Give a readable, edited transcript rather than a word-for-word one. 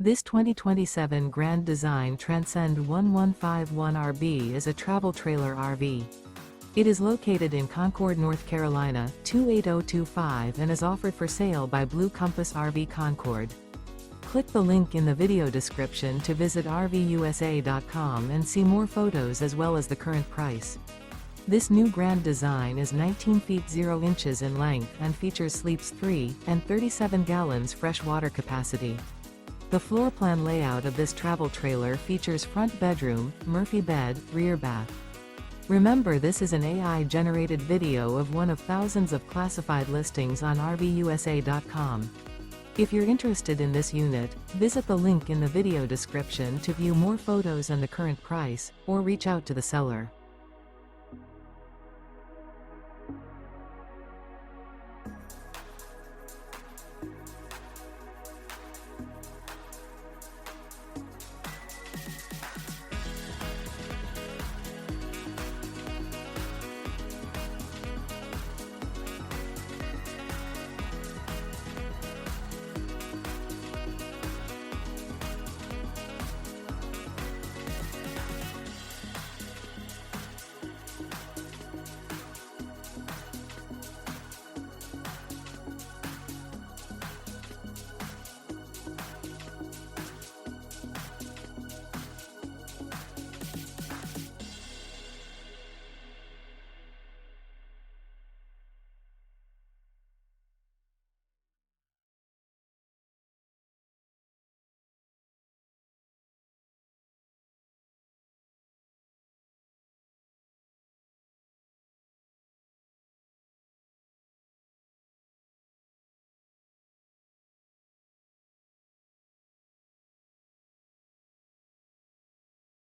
This 2027 Grand Design Transcend One 151 RV is a travel trailer RV. It is located in Concord, North Carolina, 28025 and is offered for sale by Blue Compass RV Concord. Click the link in the video description to visit RVUSA.com and see more photos as well as the current price. This new Grand Design is 19 feet 0 inches in length and features sleeps 3 and 37 gallons fresh water capacity. The floor plan layout of this travel trailer features front bedroom, Murphy bed, rear bath. Remember, this is an AI-generated video of one of thousands of classified listings on RVUSA.com. If you're interested in this unit, visit the link in the video description to view more photos and the current price, or reach out to the seller.